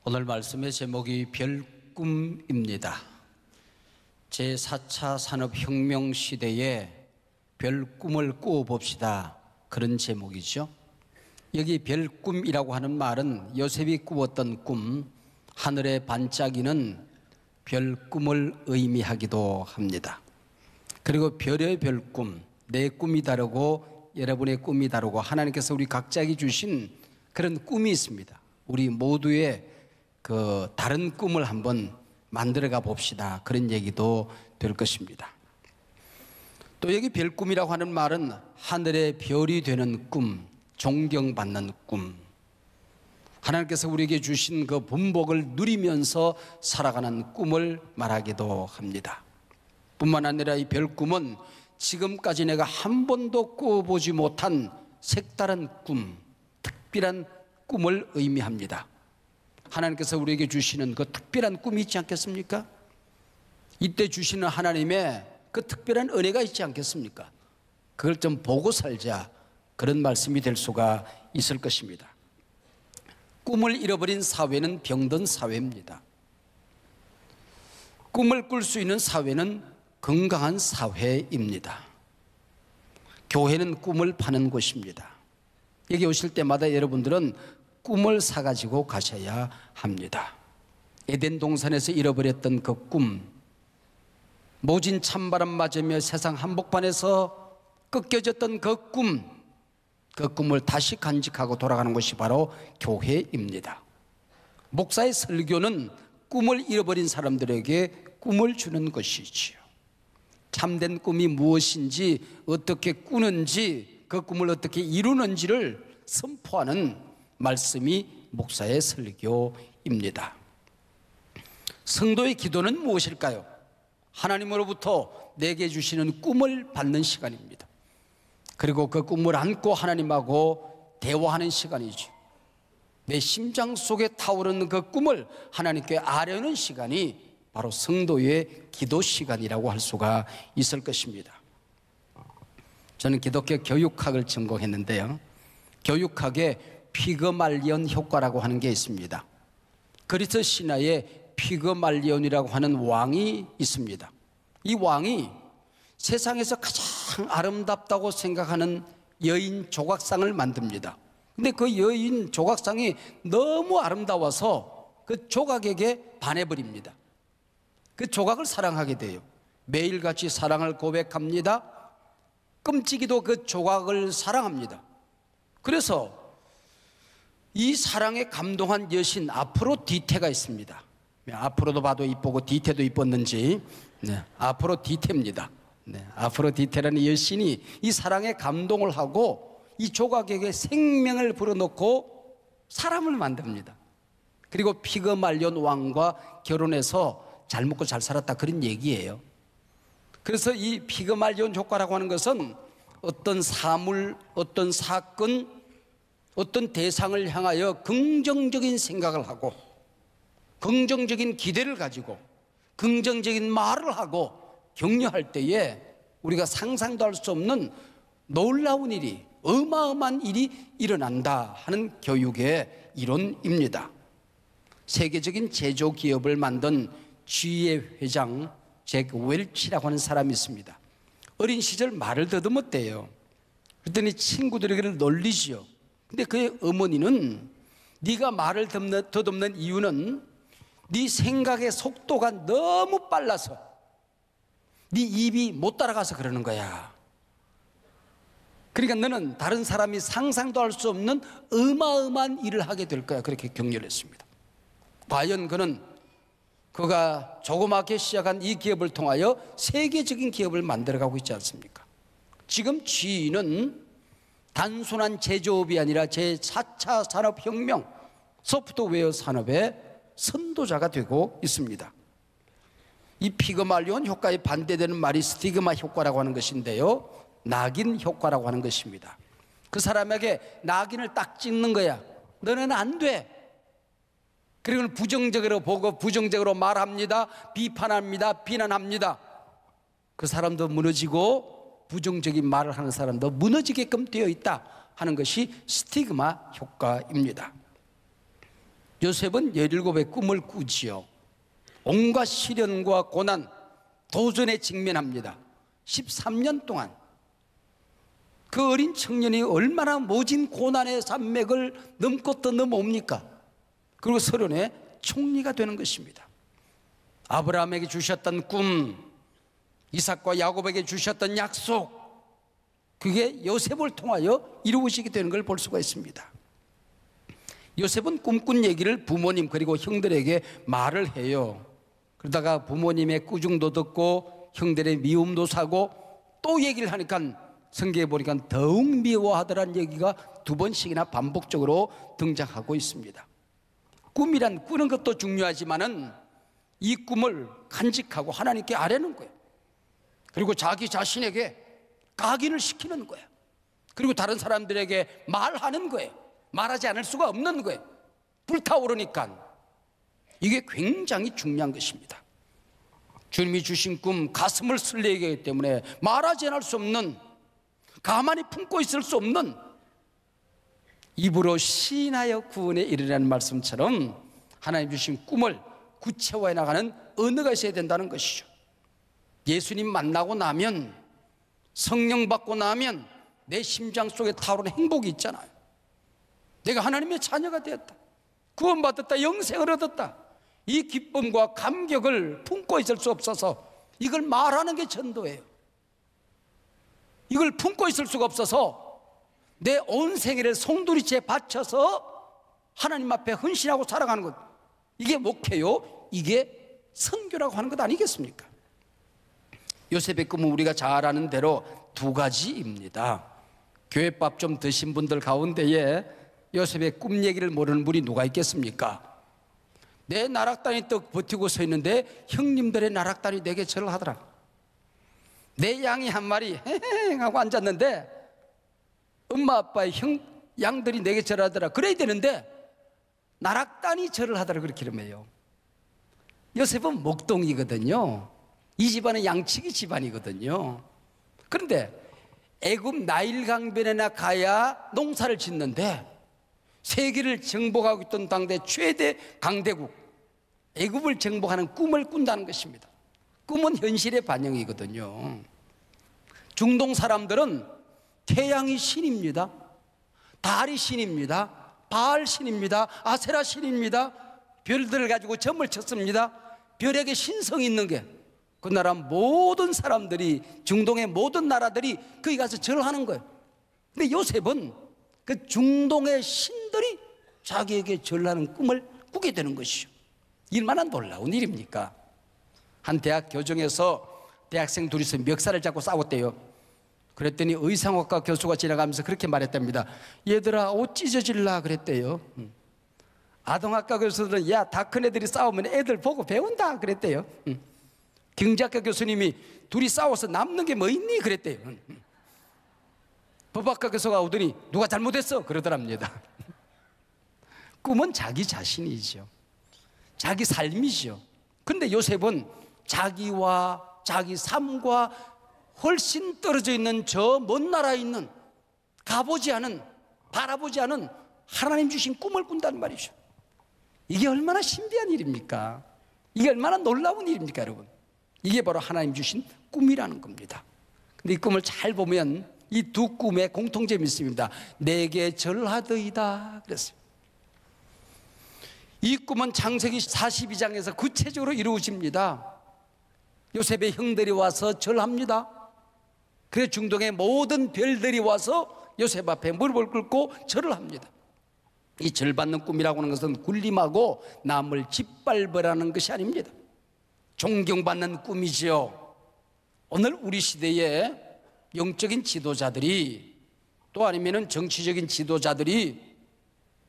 오늘 말씀의 제목이 별꿈입니다. 제4차 산업혁명 시대에 별꿈을 꾸어봅시다, 그런 제목이죠. 여기 별꿈이라고 하는 말은 요셉이 꾸었던 꿈, 하늘의 반짝이는 별꿈을 의미하기도 합니다. 그리고 별의 별꿈, 내 꿈이 다르고 여러분의 꿈이 다르고 하나님께서 우리 각자에게 주신 그런 꿈이 있습니다. 우리 모두의 그 다른 꿈을 한번 만들어가 봅시다, 그런 얘기도 될 것입니다. 또 여기 별꿈이라고 하는 말은 하늘의 별이 되는 꿈, 존경받는 꿈, 하나님께서 우리에게 주신 그 본복을 누리면서 살아가는 꿈을 말하기도 합니다. 뿐만 아니라 이 별꿈은 지금까지 내가 한 번도 꾸어보지 못한 색다른 꿈, 특별한 꿈을 의미합니다. 하나님께서 우리에게 주시는 그 특별한 꿈이 있지 않겠습니까? 이때 주시는 하나님의 그 특별한 은혜가 있지 않겠습니까? 그걸 좀 보고 살자, 그런 말씀이 될 수가 있을 것입니다. 꿈을 잃어버린 사회는 병든 사회입니다. 꿈을 꿀 수 있는 사회는 건강한 사회입니다. 교회는 꿈을 파는 곳입니다. 여기 오실 때마다 여러분들은 꿈을 사가지고 가셔야 합니다. 에덴 동산에서 잃어버렸던 그 꿈, 모진 찬바람 맞으며 세상 한복판에서 꺾여졌던 그 꿈, 그 꿈을 다시 간직하고 돌아가는 것이 바로 교회입니다. 목사의 설교는 꿈을 잃어버린 사람들에게 꿈을 주는 것이지요. 참된 꿈이 무엇인지, 어떻게 꾸는지, 그 꿈을 어떻게 이루는지를 선포하는 말씀이 목사의 설교입니다. 성도의 기도는 무엇일까요? 하나님으로부터 내게 주시는 꿈을 받는 시간입니다. 그리고 그 꿈을 안고 하나님하고 대화하는 시간이죠. 내 심장 속에 타오르는 그 꿈을 하나님께 아뢰는 시간이 바로 성도의 기도 시간이라고 할 수가 있을 것입니다. 저는 기독교 교육학을 전공했는데요, 교육학에 피그말리온 효과라고 하는 게 있습니다. 그리스 신화에 피그말리온이라고 하는 왕이 있습니다. 이 왕이 세상에서 가장 아름답다고 생각하는 여인 조각상을 만듭니다. 근데 그 여인 조각상이 너무 아름다워서 그 조각에게 반해버립니다. 그 조각을 사랑하게 돼요. 매일같이 사랑을 고백합니다. 끔찍이도 그 조각을 사랑합니다. 그래서 이 사랑에 감동한 여신 아프로디테가 있습니다. 앞으로도 봐도 이쁘고 디테도 이뻤는지, 아프로디테입니다. 아프로디테라는 여신이 이 사랑에 감동을 하고 이 조각에게 생명을 불어넣고 사람을 만듭니다. 그리고 피그말리온 왕과 결혼해서 잘 먹고 잘 살았다, 그런 얘기예요. 그래서 이 피그말리온 효과라고 하는 것은 어떤 사물, 어떤 사건, 어떤 대상을 향하여 긍정적인 생각을 하고 긍정적인 기대를 가지고 긍정적인 말을 하고 격려할 때에 우리가 상상도 할 수 없는 놀라운 일이, 어마어마한 일이 일어난다 하는 교육의 이론입니다. 세계적인 제조기업을 만든 GE 회장 잭 웰치라고 하는 사람이 있습니다. 어린 시절 말을 더듬었대요. 그랬더니 친구들에게를 놀리지요. 근데 그의 어머니는 네가 말을 더듬는 이유는 네 생각의 속도가 너무 빨라서 네 입이 못 따라가서 그러는 거야. 그러니까 너는 다른 사람이 상상도 할 수 없는 어마어마한 일을 하게 될 거야, 그렇게 격려를 했습니다. 과연 그가 조그맣게 시작한 이 기업을 통하여 세계적인 기업을 만들어가고 있지 않습니까? 지금 GE는 단순한 제조업이 아니라 제4차 산업혁명, 소프트웨어 산업의 선도자가 되고 있습니다. 이 피그말리온 효과에 반대되는 말이 스티그마 효과라고 하는 것인데요, 낙인 효과라고 하는 것입니다. 그 사람에게 낙인을 딱 찍는 거야. 너는 안 돼. 그리고 부정적으로 보고 부정적으로 말합니다. 비판합니다. 비난합니다. 그 사람도 무너지고 부정적인 말을 하는 사람도 무너지게끔 되어 있다 하는 것이 스티그마 효과입니다. 요셉은 17의 꿈을 꾸지요. 온갖 시련과 고난, 도전에 직면합니다. 13년 동안 그 어린 청년이 얼마나 모진 고난의 산맥을 넘고 또 넘어옵니까? 그리고 서론의 총리가 되는 것입니다. 아브라함에게 주셨던 꿈, 이삭과 야곱에게 주셨던 약속, 그게 요셉을 통하여 이루어지게 되는 걸 볼 수가 있습니다. 요셉은 꿈꾼 얘기를 부모님 그리고 형들에게 말을 해요. 그러다가 부모님의 꾸중도 듣고 형들의 미움도 사고 또 얘기를 하니까 성경에 보니까 더욱 미워하더란 얘기가 2번씩이나 반복적으로 등장하고 있습니다. 꿈이란 꾸는 것도 중요하지만은 이 꿈을 간직하고 하나님께 아뢰는 거예요. 그리고 자기 자신에게 각인을 시키는 거예요. 그리고 다른 사람들에게 말하는 거예요. 말하지 않을 수가 없는 거예요. 불타오르니까. 이게 굉장히 중요한 것입니다. 주님이 주신 꿈, 가슴을 설레게 하기 때문에 말하지 않을 수 없는, 가만히 품고 있을 수 없는, 입으로 시인하여 구원에 이르라는 말씀처럼 하나님 주신 꿈을 구체화해 나가는 언어가 있어야 된다는 것이죠. 예수님 만나고 나면, 성령 받고 나면 내 심장 속에 타오르는 행복이 있잖아요. 내가 하나님의 자녀가 되었다, 구원받았다, 영생을 얻었다. 이 기쁨과 감격을 품고 있을 수 없어서 이걸 말하는 게 전도예요. 이걸 품고 있을 수가 없어서 내 온 생애를 송두리째 바쳐서 하나님 앞에 헌신하고 살아가는 것, 이게 목회요, 이게 선교라고 하는 것 아니겠습니까? 요셉의 꿈은 우리가 잘 아는 대로 2가지입니다. 교회밥 좀 드신 분들 가운데에 요셉의 꿈 얘기를 모르는 분이 누가 있겠습니까? 내 나락단이 떡 버티고 서 있는데 형님들의 나락단이 내게 절을 하더라. 내 양이 한 마리 헤헤 하고 앉았는데 엄마 아빠의 양들이 내게 절하더라. 그래야 되는데 나락단이 절을 하더라. 그렇게 이러면요, 요셉은 목동이거든요. 이 집안은 양치기 집안이거든요. 그런데 애굽 나일 강변에나 가야 농사를 짓는데 세계를 정복하고 있던 당대 최대 강대국 애굽을 정복하는 꿈을 꾼다는 것입니다. 꿈은 현실의 반영이거든요. 중동 사람들은 태양이 신입니다. 달이 신입니다. 바알 신입니다. 아세라 신입니다. 별들을 가지고 점을 쳤습니다. 별에게 신성이 있는 게 그 나라 모든 사람들이, 중동의 모든 나라들이 거기 가서 절하는 거예요. 근데 요셉은 그 중동의 신들이 자기에게 절하는 꿈을 꾸게 되는 것이죠. 얼마나 놀라운 일입니까? 한 대학 교정에서 대학생 둘이서 멱살을 잡고 싸웠대요. 그랬더니 의상학과 교수가 지나가면서 그렇게 말했답니다. 얘들아, 옷 찢어질라 그랬대요. 아동학과 교수들은 야, 다 큰 애들이 싸우면 애들 보고 배운다 그랬대요. 경제학과 교수님이 둘이 싸워서 남는 게 뭐 있니 그랬대요. 법학과 교수가 오더니 누가 잘못했어 그러더랍니다. 꿈은 자기 자신이죠. 자기 삶이죠. 그런데 요셉은 자기와 자기 삶과 훨씬 떨어져 있는 저 먼 나라에 있는, 가보지 않은, 바라보지 않은 하나님 주신 꿈을 꾼다는 말이죠. 이게 얼마나 신비한 일입니까? 이게 얼마나 놀라운 일입니까, 여러분? 이게 바로 하나님 주신 꿈이라는 겁니다. 근데 이 꿈을 잘 보면 이 2 꿈의 공통점이 있습니다. 내게 절하더이다 그랬어요. 이 꿈은 창세기 42장에서 구체적으로 이루어집니다. 요셉의 형들이 와서 절합니다. 그래서 중동의 모든 별들이 와서 요셉 앞에 무릎을 꿇고 절을 합니다. 이 절받는 꿈이라고 하는 것은 군림하고 남을 짓밟으라는 것이 아닙니다. 존경받는 꿈이지요. 오늘 우리 시대에 영적인 지도자들이, 또 아니면 정치적인 지도자들이,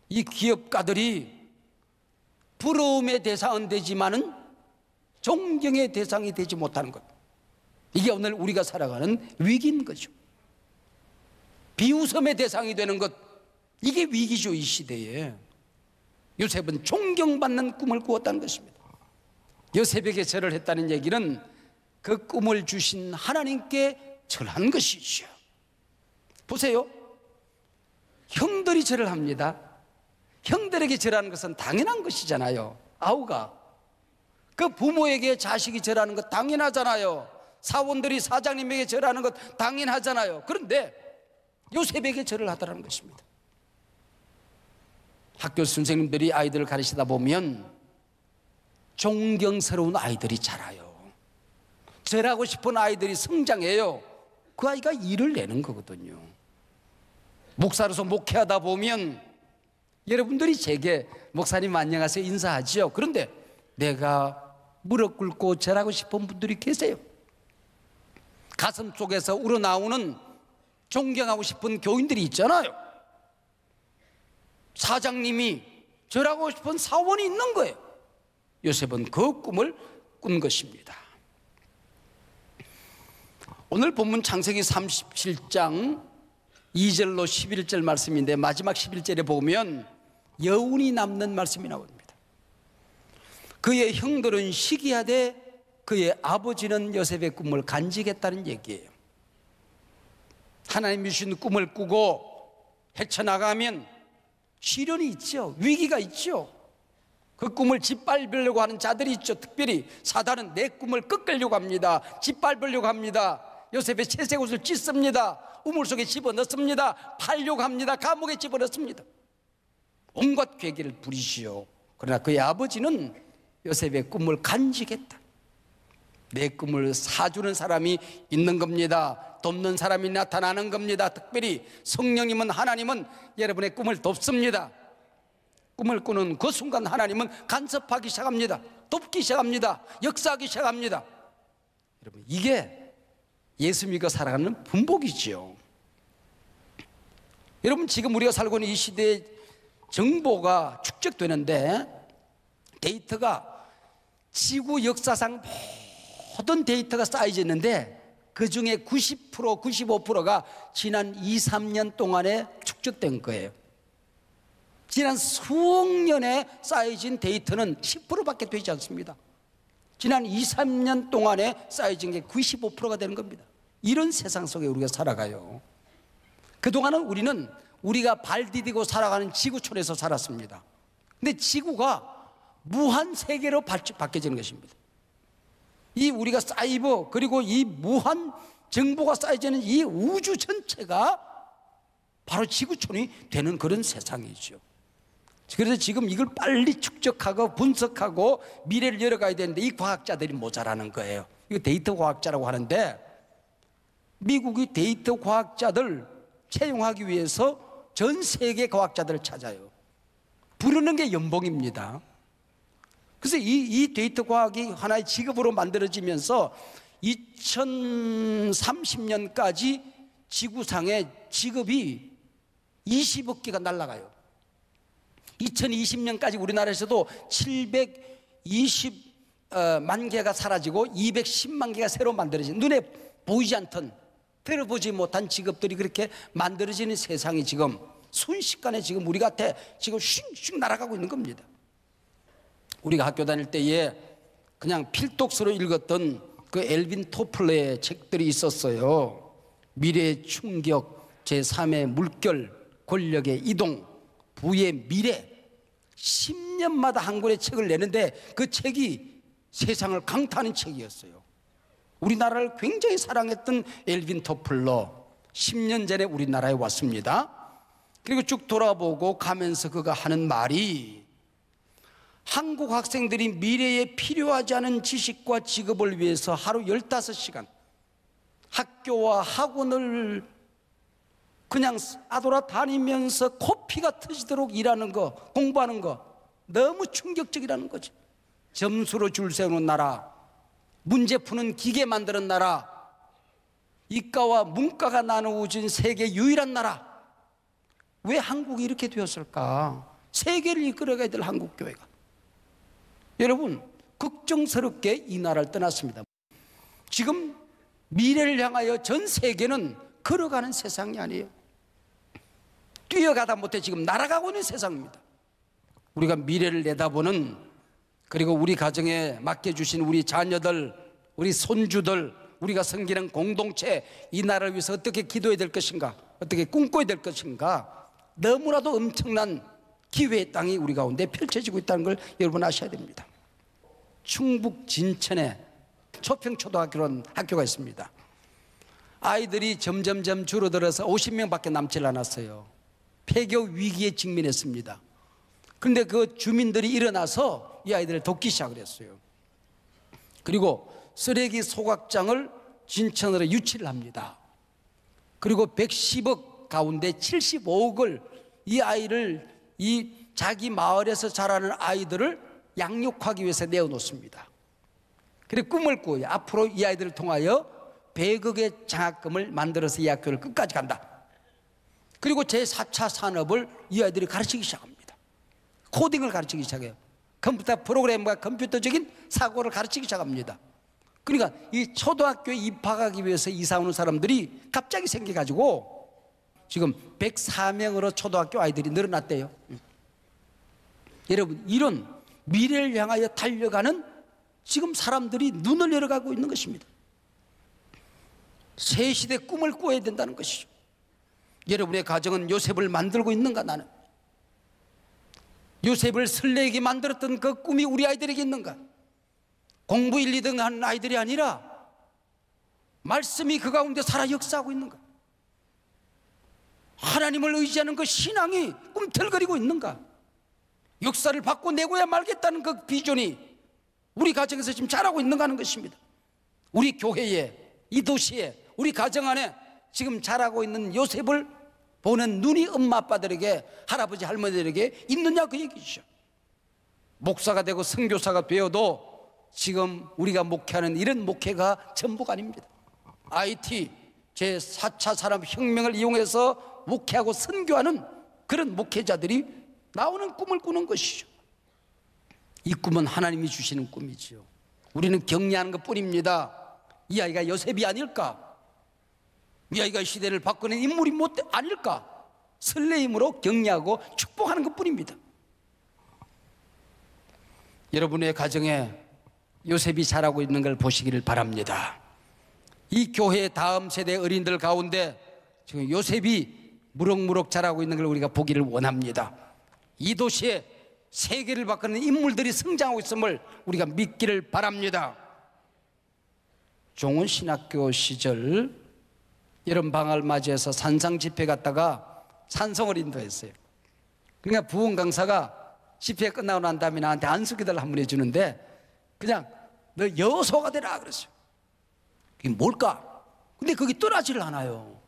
이 기업가들이 부러움의 대상은 되지만은 존경의 대상이 되지 못하는 것, 이게 오늘 우리가 살아가는 위기인 거죠. 비웃음의 대상이 되는 것, 이게 위기죠. 이 시대에 요셉은 존경받는 꿈을 꾸었다는 것입니다. 요셉에게 절을 했다는 얘기는 그 꿈을 주신 하나님께 절한 것이죠. 보세요, 형들이 절을 합니다. 형들에게 절하는 것은 당연한 것이잖아요. 아우가 그 부모에게 자식이 절하는 것 당연하잖아요. 사원들이 사장님에게 절하는 것 당연하잖아요. 그런데 요셉에게 절을 하더라는 것입니다. 학교 선생님들이 아이들을 가르치다 보면 존경스러운 아이들이 자라요. 절하고 싶은 아이들이 성장해요. 그 아이가 일을 내는 거거든요. 목사로서 목회하다 보면 여러분들이 제게 목사님 안녕하세요 인사하죠. 그런데 내가 무릎 꿇고 절하고 싶은 분들이 계세요. 가슴 속에서 우러나오는 존경하고 싶은 교인들이 있잖아요. 사장님이 절하고 싶은 사원이 있는 거예요. 요셉은 그 꿈을 꾼 것입니다. 오늘 본문 창세기 37장 2절로 11절 말씀인데 마지막 11절에 보면 여운이 남는 말씀이 나옵니다. 그의 형들은 시기하되 그의 아버지는 요셉의 꿈을 간직했다는 얘기예요. 하나님이 주신 꿈을 꾸고 헤쳐나가면 시련이 있죠. 위기가 있죠. 그 꿈을 짓밟으려고 하는 자들이 있죠. 특별히 사단은 내 꿈을 꺾으려고 합니다. 짓밟으려고 합니다. 요셉의 채색 옷을 찢습니다. 우물 속에 집어넣습니다. 팔려고 합니다. 감옥에 집어넣습니다. 온갖 괴계를 부리시오. 그러나 그의 아버지는 요셉의 꿈을 간직했다. 내 꿈을 사주는 사람이 있는 겁니다. 돕는 사람이 나타나는 겁니다. 특별히 성령님은, 하나님은 여러분의 꿈을 돕습니다. 꿈을 꾸는 그 순간 하나님은 간섭하기 시작합니다. 돕기 시작합니다. 역사하기 시작합니다. 여러분, 이게 예수 믿고 살아가는 분복이지요. 여러분, 지금 우리가 살고 있는 이 시대에 정보가 축적되는데 데이터가 지구 역사상 모든 데이터가 쌓여져 있는데 그 중에 90%, 95%가 지난 2, 3년 동안에 축적된 거예요. 지난 수억 년에 쌓여진 데이터는 10%밖에 되지 않습니다. 지난 2, 3년 동안에 쌓여진 게 95%가 되는 겁니다. 이런 세상 속에 우리가 살아가요. 그동안은 우리는 우리가 발 디디고 살아가는 지구촌에서 살았습니다. 근데 지구가 무한 세계로 바뀌어지는 것입니다. 이 우리가 사이버 그리고 이 무한 정보가 쌓여지는 이 우주 전체가 바로 지구촌이 되는 그런 세상이죠. 그래서 지금 이걸 빨리 축적하고 분석하고 미래를 열어가야 되는데 이 과학자들이 모자라는 거예요. 이거 데이터 과학자라고 하는데 미국이 데이터 과학자들 채용하기 위해서 전 세계 과학자들을 찾아요. 부르는 게 연봉입니다. 그래서 이 데이터 과학이 하나의 직업으로 만들어지면서 2030년까지 지구상의 직업이 20억 개가 날아가요. 2020년까지 우리나라에서도 720만 개가 사라지고 210만 개가 새로 만들어진, 눈에 보이지 않던, 들어보지 못한 직업들이 그렇게 만들어지는 세상이 지금 순식간에 지금 우리 곁에 지금 슉슉 날아가고 있는 겁니다. 우리가 학교 다닐 때에 그냥 필독서로 읽었던 그 엘빈 토플러의 책들이 있었어요. 미래의 충격, 제3의 물결, 권력의 이동, 부의 미래. 10년마다 한 권의 책을 내는데 그 책이 세상을 강타하는 책이었어요. 우리나라를 굉장히 사랑했던 엘빈 토플러 10년 전에 우리나라에 왔습니다. 그리고 쭉 돌아보고 가면서 그가 하는 말이 한국 학생들이 미래에 필요하지 않은 지식과 직업을 위해서 하루 15시간 학교와 학원을 그냥 아돌아다니면서 코피가 터지도록 일하는 거, 공부하는 거 너무 충격적이라는 거죠. 점수로 줄 세우는 나라, 문제 푸는 기계 만드는 나라, 이과와 문과가 나누어진 세계 유일한 나라. 왜 한국이 이렇게 되었을까? 세계를 이끌어가야 될 한국교회가. 여러분, 걱정스럽게 이 나라를 떠났습니다. 지금 미래를 향하여 전 세계는 걸어가는 세상이 아니에요. 뛰어가다 못해 지금 날아가고 있는 세상입니다. 우리가 미래를 내다보는, 그리고 우리 가정에 맡겨주신 우리 자녀들, 우리 손주들, 우리가 섬기는 공동체, 이 나라를 위해서 어떻게 기도해야 될 것인가, 어떻게 꿈꿔야 될 것인가, 너무나도 엄청난 기회의 땅이 우리 가운데 펼쳐지고 있다는 걸 여러분 아셔야 됩니다. 충북 진천에 초평초등학교라는 학교가 있습니다. 아이들이 점점점 줄어들어서 50명밖에 남질 않았어요. 폐교 위기에 직면했습니다. 그런데 그 주민들이 일어나서 이 아이들을 돕기 시작을 했어요. 그리고 쓰레기 소각장을 진천으로 유치를 합니다. 그리고 110억 가운데 75억을 이 아이를, 이 자기 마을에서 자라는 아이들을 양육하기 위해서 내어놓습니다. 그리고 꿈을 꾸어요. 앞으로 이 아이들을 통하여 100억의 장학금을 만들어서 이 학교를 끝까지 간다. 그리고 제4차 산업을 이 아이들이 가르치기 시작합니다. 코딩을 가르치기 시작해요. 컴퓨터 프로그램과 컴퓨터적인 사고를 가르치기 시작합니다. 그러니까 이 초등학교에 입학하기 위해서 이사 오는 사람들이 갑자기 생겨가지고 지금 104명으로 초등학교 아이들이 늘어났대요. 여러분, 이런 미래를 향하여 달려가는 지금 사람들이 눈을 열어가고 있는 것입니다. 새 시대 꿈을 꾸어야 된다는 것이죠. 여러분의 가정은 요셉을 만들고 있는가? 나는 요셉을 설레게 만들었던 그 꿈이 우리 아이들에게 있는가? 공부 1, 2등 하는 아이들이 아니라 말씀이 그 가운데 살아 역사하고 있는가? 하나님을 의지하는 그 신앙이 꿈틀거리고 있는가? 역사를 바꿔내고야 말겠다는 그 비전이 우리 가정에서 지금 자라고 있는가 하는 것입니다. 우리 교회에, 이 도시에, 우리 가정 안에 지금 자라고 있는 요셉을 보는 눈이 엄마 아빠들에게, 할아버지 할머니들에게 있느냐 그 얘기죠. 목사가 되고 선교사가 되어도 지금 우리가 목회하는 이런 목회가 전부가 아닙니다. IT, 제4차 산업혁명을 이용해서 목회하고 선교하는 그런 목회자들이 나오는 꿈을 꾸는 것이죠. 이 꿈은 하나님이 주시는 꿈이지요. 우리는 격려하는 것뿐입니다. 이 아이가 요셉이 아닐까? 이 아이가 시대를 바꾸는 인물이 아닐까? 설레임으로 격려하고 축복하는 것뿐입니다. 여러분의 가정에 요셉이 자라고 있는 걸 보시기를 바랍니다. 이 교회의 다음 세대 어린들 가운데 지금 요셉이 무럭무럭 자라고 있는 걸 우리가 보기를 원합니다. 이 도시에 세계를 바꾸는 인물들이 성장하고 있음을 우리가 믿기를 바랍니다. 종원 신학교 시절 여름 방학을 맞이해서 산상 집회 갔다가 찬송을 인도했어요. 그러니까 부흥 강사가 집회 끝나고 난 다음에 나한테 안수기도를 한 번 해주는데 그냥 너 여호수아가 되라 그랬어요. 그게 뭘까? 근데 그게 떠나지를 않아요.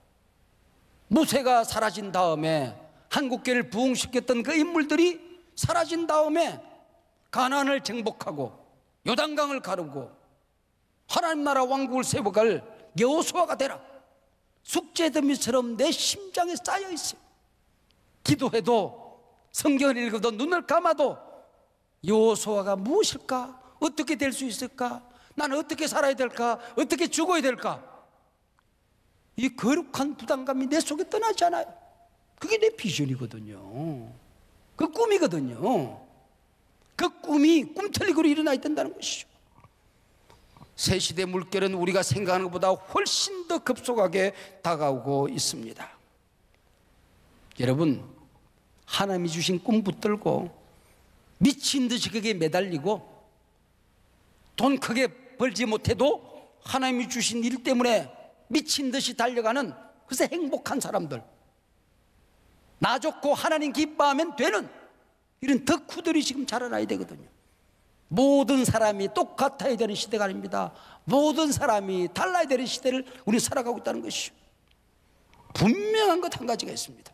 모세가 사라진 다음에 한국교회를 부흥시켰던 그 인물들이 사라진 다음에 가나안을 정복하고 요단강을 가르고 하나님 나라 왕국을 세워갈 여호수아가 되라. 숙제더미처럼 내 심장에 쌓여 있어요. 기도해도 성경을 읽어도 눈을 감아도 여호수아가 무엇일까? 어떻게 될 수 있을까? 나는 어떻게 살아야 될까? 어떻게 죽어야 될까? 이 거룩한 부담감이 내 속에 떠나지 않아요. 그게 내 비전이거든요. 그 꿈이거든요. 그 꿈이 꿈틀리고 일어나야 된다는 것이죠. 새 시대 물결은 우리가 생각하는 것보다 훨씬 더 급속하게 다가오고 있습니다. 여러분, 하나님이 주신 꿈 붙들고 미친 듯이 그게 매달리고 돈 크게 벌지 못해도 하나님이 주신 일 때문에 미친 듯이 달려가는 그래서 행복한 사람들, 나 좋고 하나님 기뻐하면 되는 이런 덕후들이 지금 자라나야 되거든요. 모든 사람이 똑같아야 되는 시대가 아닙니다. 모든 사람이 달라야 되는 시대를 우리는 살아가고 있다는 것이죠. 분명한 것 한 가지가 있습니다.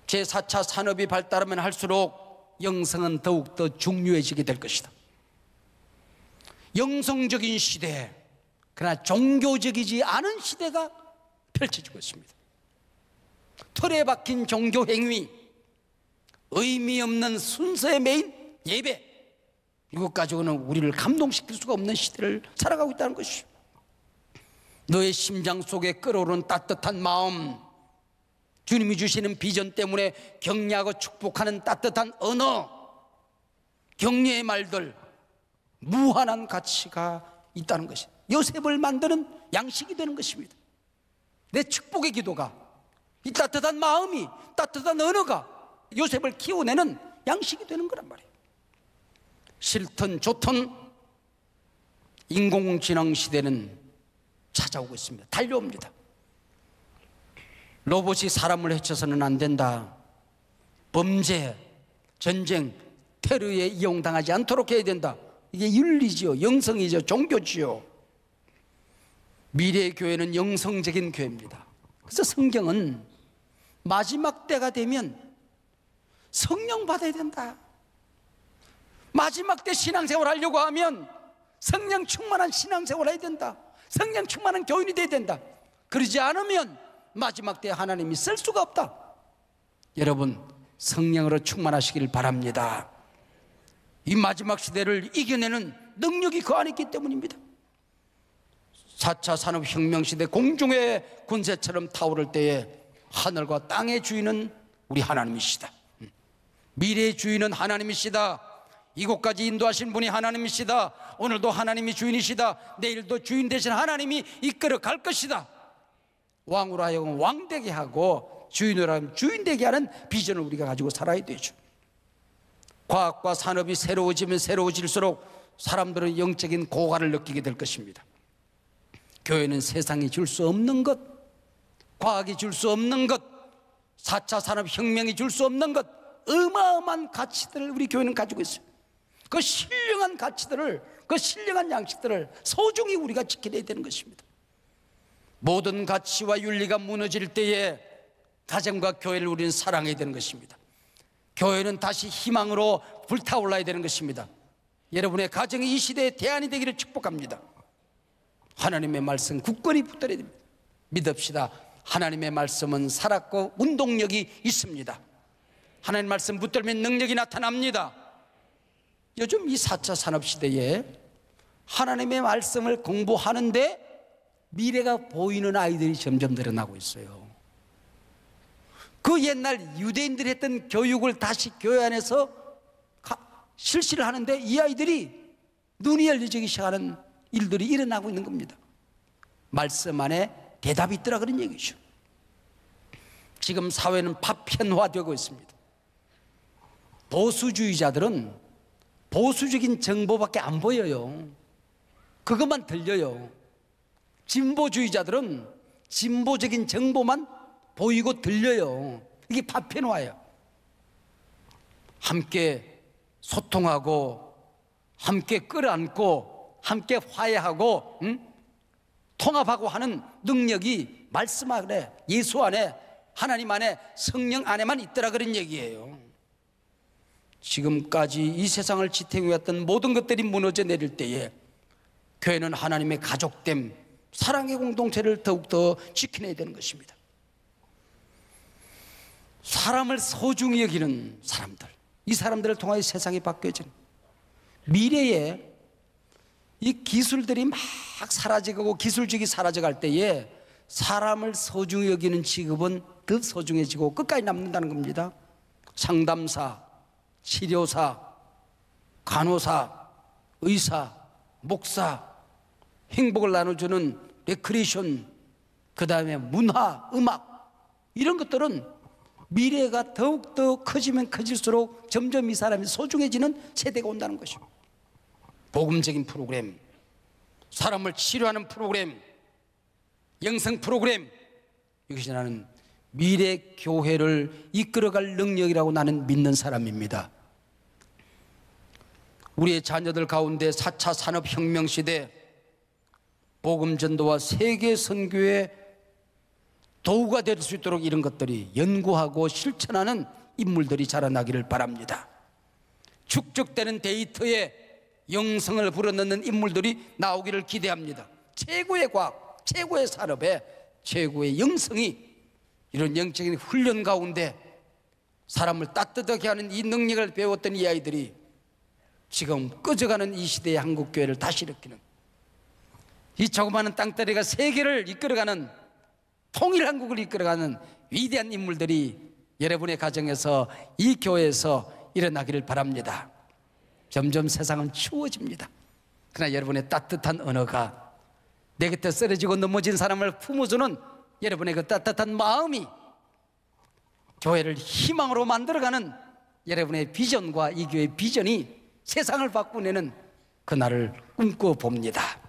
제4차 산업이 발달하면 할수록 영성은 더욱더 중요해지게 될 것이다. 영성적인 시대, 그러나 종교적이지 않은 시대가 펼쳐지고 있습니다. 틀에 박힌 종교 행위, 의미 없는 순서에 매인 예배, 이것 가지고는 우리를 감동시킬 수가 없는 시대를 살아가고 있다는 것이죠. 너의 심장 속에 끓어오르는 따뜻한 마음, 주님이 주시는 비전 때문에 격려하고 축복하는 따뜻한 언어, 격려의 말들, 무한한 가치가 있다는 것이 요셉을 만드는 양식이 되는 것입니다. 내 축복의 기도가, 이 따뜻한 마음이, 따뜻한 언어가 요셉을 키워내는 양식이 되는 거란 말이에요. 싫든 좋든 인공지능 시대는 찾아오고 있습니다. 달려옵니다. 로봇이 사람을 해쳐서는 안 된다. 범죄, 전쟁, 테러에 이용당하지 않도록 해야 된다. 이게 윤리지요, 영성이죠, 종교지요. 미래의 교회는 영성적인 교회입니다. 그래서 성경은 마지막 때가 되면 성령 받아야 된다. 마지막 때 신앙생활 하려고 하면 성령 충만한 신앙생활 해야 된다. 성령 충만한 교인이 돼야 된다. 그러지 않으면 마지막 때 하나님이 쓸 수가 없다. 여러분, 성령으로 충만하시길 바랍니다. 이 마지막 시대를 이겨내는 능력이 그 안에 있기 때문입니다. 4차 산업혁명 시대 공중의 군세처럼 타오를 때에 하늘과 땅의 주인은 우리 하나님이시다. 미래의 주인은 하나님이시다. 이곳까지 인도하신 분이 하나님이시다. 오늘도 하나님이 주인이시다. 내일도 주인 되신 하나님이 이끌어 갈 것이다. 왕으로 하여금 왕되게 하고 주인으로 하여금 주인되게 하는 비전을 우리가 가지고 살아야 되죠. 과학과 산업이 새로워지면 새로워질수록 사람들은 영적인 고갈을 느끼게 될 것입니다. 교회는 세상이 줄 수 없는 것, 과학이 줄 수 없는 것, 4차 산업혁명이 줄 수 없는 것, 어마어마한 가치들을 우리 교회는 가지고 있어요. 그 신령한 가치들을, 그 신령한 양식들을 소중히 우리가 지켜내야 되는 것입니다. 모든 가치와 윤리가 무너질 때에 가정과 교회를 우리는 사랑해야 되는 것입니다. 교회는 다시 희망으로 불타올라야 되는 것입니다. 여러분의 가정이 이 시대의 대안이 되기를 축복합니다. 하나님의 말씀 굳건히 붙들어야 됩니다. 믿읍시다. 하나님의 말씀은 살았고 운동력이 있습니다. 하나님의 말씀 붙들면 능력이 나타납니다. 요즘 이 4차 산업시대에 하나님의 말씀을 공부하는데 미래가 보이는 아이들이 점점 늘어나고 있어요. 그 옛날 유대인들이 했던 교육을 다시 교회 안에서 실시를 하는데 이 아이들이 눈이 열리기 시작하는 일들이 일어나고 있는 겁니다. 말씀 안에 대답이 있더라 그런 얘기죠. 지금 사회는 파편화되고 있습니다. 보수주의자들은 보수적인 정보밖에 안 보여요. 그것만 들려요. 진보주의자들은 진보적인 정보만 보이고 들려요. 이게 파편화예요. 함께 소통하고 함께 끌어안고 함께 화해하고 통합하고 하는 능력이 말씀 안에, 예수 안에, 하나님 안에, 성령 안에만 있더라 그런 얘기예요. 지금까지 이 세상을 지탱해왔던 모든 것들이 무너져 내릴 때에 교회는 하나님의 가족됨, 사랑의 공동체를 더욱더 지켜내야 되는 것입니다. 사람을 소중히 여기는 사람들, 이 사람들을 통하여 세상이 바뀌어지는, 미래에 이 기술들이 막 사라지고 기술직이 사라져갈 때에 사람을 소중히 여기는 직업은 더 소중해지고 끝까지 남는다는 겁니다. 상담사, 치료사, 간호사, 의사, 목사, 행복을 나눠주는 레크리에이션, 그 다음에 문화, 음악, 이런 것들은 미래가 더욱더 커지면 커질수록 점점 이 사람이 소중해지는 세대가 온다는 것입니다. 복음적인 프로그램, 사람을 치료하는 프로그램, 영성 프로그램, 이것이 나는 미래 교회를 이끌어갈 능력이라고 나는 믿는 사람입니다. 우리의 자녀들 가운데 4차 산업혁명 시대 복음 전도와 세계 선교의 도구가 될 수 있도록 이런 것들이 연구하고 실천하는 인물들이 자라나기를 바랍니다. 축적되는 데이터에 영성을 불어넣는 인물들이 나오기를 기대합니다. 최고의 과학, 최고의 산업에 최고의 영성이 이런 영적인 훈련 가운데 사람을 따뜻하게 하는 이 능력을 배웠던 이 아이들이 지금 꺼져가는 이 시대의 한국교회를 다시 일으키는, 이 조그마한 땅다리가 세계를 이끌어가는, 통일 한국을 이끌어가는 위대한 인물들이 여러분의 가정에서, 이 교회에서 일어나기를 바랍니다. 점점 세상은 추워집니다. 그러나 여러분의 따뜻한 언어가, 내 곁에 쓰러지고 넘어진 사람을 품어주는 여러분의 그 따뜻한 마음이 교회를 희망으로 만들어가는 여러분의 비전과 이 교회의 비전이 세상을 바꾸내는 그날을 꿈꿔봅니다.